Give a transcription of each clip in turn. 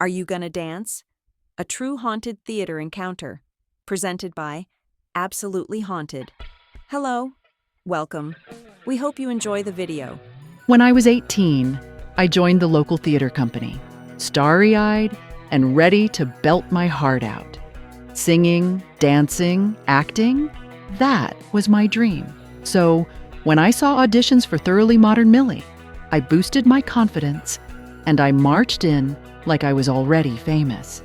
Are You Gonna Dance? A true haunted theater encounter. Presented by Absolutely Haunted. Hello. Welcome. We hope you enjoy the video. When I was 18, I joined the local theater company, starry-eyed and ready to belt my heart out. Singing, dancing, acting, that was my dream. So, when I saw auditions for Thoroughly Modern Millie, I boosted my confidence and I marched in like I was already famous.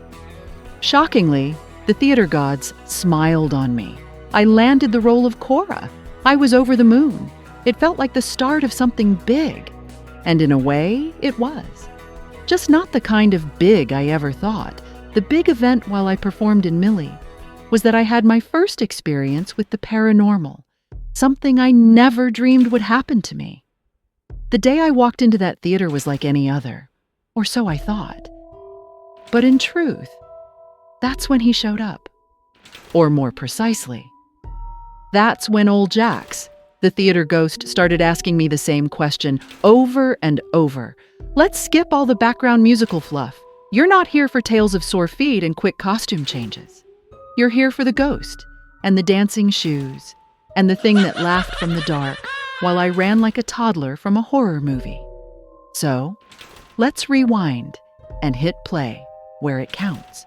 Shockingly, the theater gods smiled on me. I landed the role of Cora. I was over the moon. It felt like the start of something big. And in a way, it was. Just not the kind of big I ever thought. The big event while I performed in Millie was that I had my first experience with the paranormal, something I never dreamed would happen to me. The day I walked into that theater was like any other, or so I thought. But in truth, that's when he showed up. Or more precisely, that's when old Jax, the theater ghost, started asking me the same question over and over. Let's skip all the background musical fluff. You're not here for tales of sore feet and quick costume changes. You're here for the ghost, and the dancing shoes, and the thing that laughed from the dark while I ran like a toddler from a horror movie. So, let's rewind and hit play where it counts.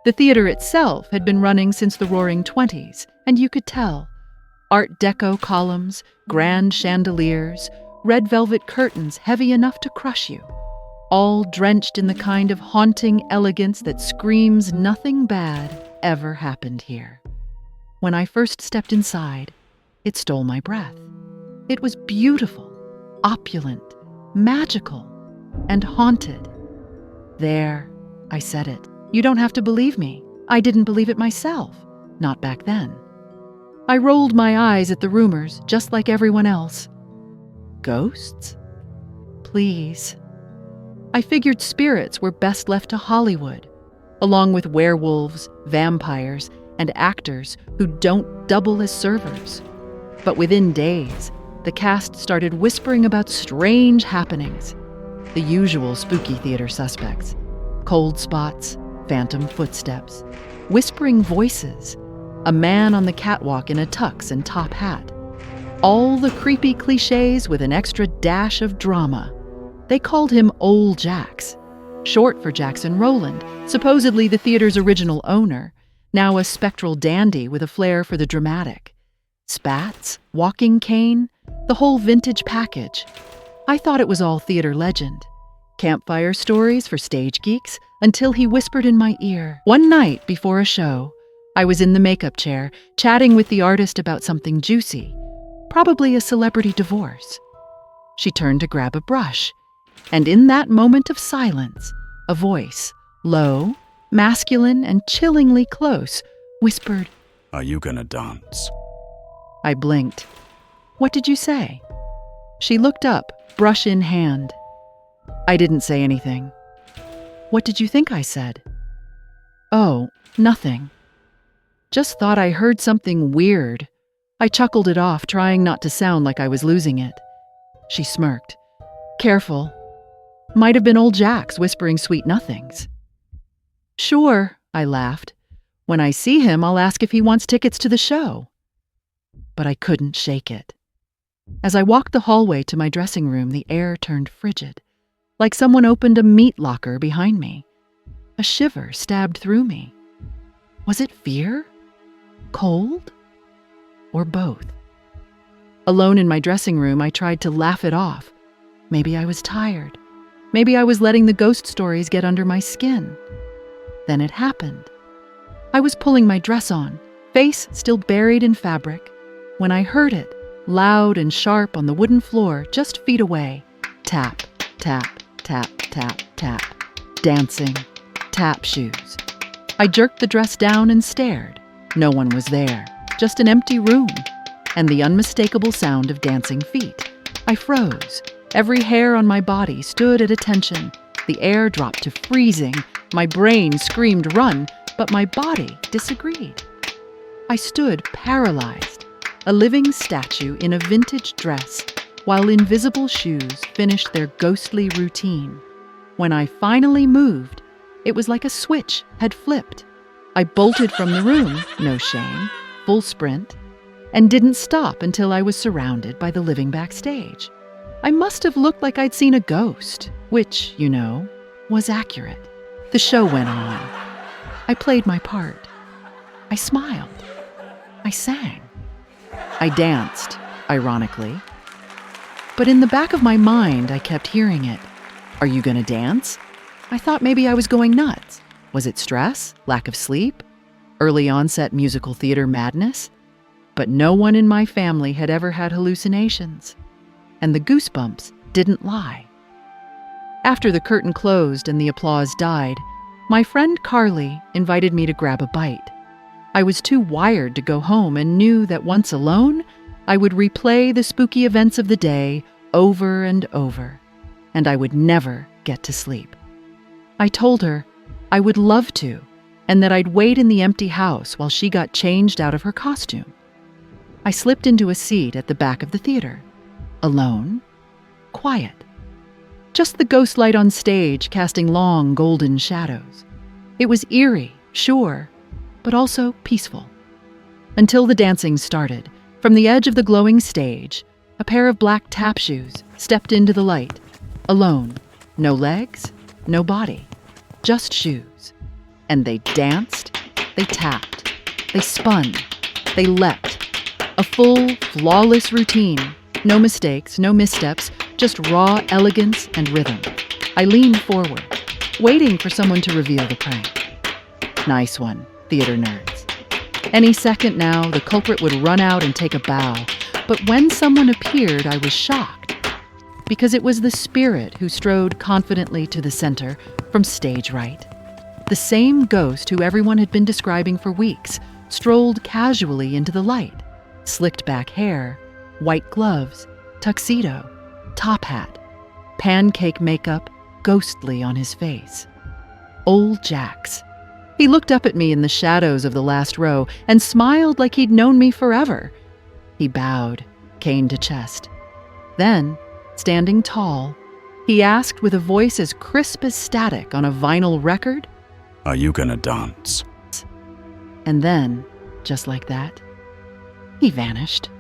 The theater itself had been running since the Roaring '20s, and you could tell. Art Deco columns, grand chandeliers, red velvet curtains heavy enough to crush you, all drenched in the kind of haunting elegance that screams nothing bad ever happened here. When I first stepped inside, it stole my breath. It was beautiful, opulent, magical, and haunted. There, I said it. You don't have to believe me. I didn't believe it myself, not back then. I rolled my eyes at the rumors, just like everyone else. Ghosts? Please. I figured spirits were best left to Hollywood, along with werewolves, vampires, and actors who don't double as servers. But within days, the cast started whispering about strange happenings. The usual spooky theater suspects. Cold spots, phantom footsteps, whispering voices, a man on the catwalk in a tux and top hat. All the creepy cliches with an extra dash of drama. They called him Old Jax, short for Jackson Rowland, supposedly the theater's original owner, now a spectral dandy with a flair for the dramatic. Spats, walking cane, the whole vintage package. I thought it was all theater legend. Campfire stories for stage geeks, until he whispered in my ear. One night before a show, I was in the makeup chair, chatting with the artist about something juicy, probably a celebrity divorce. She turned to grab a brush, and in that moment of silence, a voice, low, masculine, and chillingly close, whispered, "Are you gonna dance?" I blinked. What did you say? She looked up, brush in hand. I didn't say anything. What did you think I said? Oh, nothing. Just thought I heard something weird. I chuckled it off, trying not to sound like I was losing it. She smirked. Careful. Might have been old Jax whispering sweet nothings. Sure, I laughed. When I see him, I'll ask if he wants tickets to the show. But I couldn't shake it. As I walked the hallway to my dressing room, the air turned frigid, like someone opened a meat locker behind me. A shiver stabbed through me. Was it fear? Cold? Or both? Alone in my dressing room, I tried to laugh it off. Maybe I was tired. Maybe I was letting the ghost stories get under my skin. Then it happened. I was pulling my dress on, face still buried in fabric, when I heard it, loud and sharp on the wooden floor just feet away. Tap, tap, tap, tap, tap. Dancing. Tap shoes. I jerked the dress down and stared. No one was there. Just an empty room. And the unmistakable sound of dancing feet. I froze. Every hair on my body stood at attention. The air dropped to freezing. My brain screamed run, but my body disagreed. I stood paralyzed, a living statue in a vintage dress, while invisible shoes finished their ghostly routine. When I finally moved, It was like a switch had flipped. I bolted from the room, no shame, full sprint, and didn't stop until I was surrounded by the living backstage. I must have looked like I'd seen a ghost, which, you know, was accurate. The show went on. I played my part. I smiled. I sang. I danced, ironically. But in the back of my mind, I kept hearing it. Are you gonna dance? I thought maybe I was going nuts. Was it stress? Lack of sleep? Early onset musical theater madness? But no one in my family had ever had hallucinations. And the goosebumps didn't lie. After the curtain closed and the applause died, my friend Carly invited me to grab a bite. I was too wired to go home and knew that once alone, I would replay the spooky events of the day over and over, and I would never get to sleep. I told her I would love to, and that I'd wait in the empty house while she got changed out of her costume. I slipped into a seat at the back of the theater, alone, quiet. Just the ghost light on stage casting long golden shadows. It was eerie, sure, but also peaceful. Until the dancing started, from the edge of the glowing stage, a pair of black tap shoes stepped into the light, alone, no legs, no body, just shoes. And they danced, they tapped, they spun, they leapt. A full, flawless routine. No mistakes, no missteps, just raw elegance and rhythm. I leaned forward, waiting for someone to reveal the prank. Nice one, theater nerds. Any second now, the culprit would run out and take a bow. But when someone appeared, I was shocked. Because it was the spirit who strode confidently to the center from stage right. The same ghost who everyone had been describing for weeks strolled casually into the light. Slicked back hair, white gloves, tuxedo, top hat, pancake makeup ghostly on his face. Old Jax. He looked up at me in the shadows of the last row and smiled like he'd known me forever. He bowed, cane to chest. Then, standing tall, he asked with a voice as crisp as static on a vinyl record, Are you gonna dance? And then, just like that, he vanished.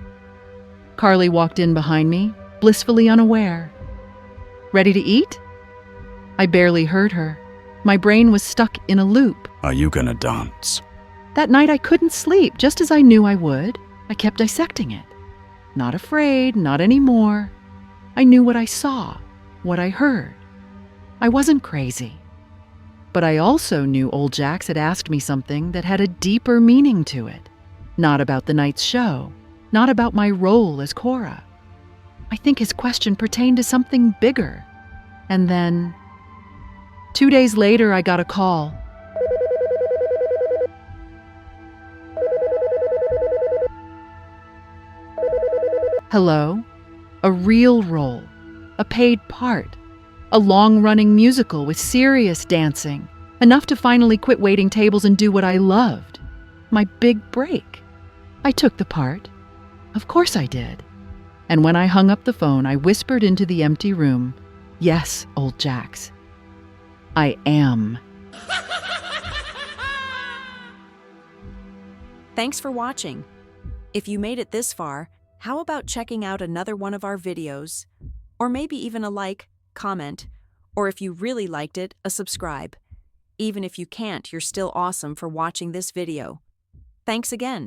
Carly walked in behind me, blissfully unaware. Ready to eat? I barely heard her. My brain was stuck in a loop. Are you gonna dance? That night I couldn't sleep, just as I knew I would. I kept dissecting it. Not afraid, not anymore. I knew what I saw, what I heard. I wasn't crazy. But I also knew old Jax had asked me something that had a deeper meaning to it. Not about the night's show, not about my role as Cora. I think his question pertained to something bigger. And then, 2 days later, I got a call. Hello? A real role, a paid part, a long-running musical with serious dancing, enough to finally quit waiting tables and do what I loved. My big break. I took the part. Of course I did. And when I hung up the phone, I whispered into the empty room, Yes, old Jax. I am. Thanks for watching. If you made it this far, how about checking out another one of our videos? Or maybe even a like, comment, or if you really liked it, a subscribe. Even if you can't, you're still awesome for watching this video. Thanks again.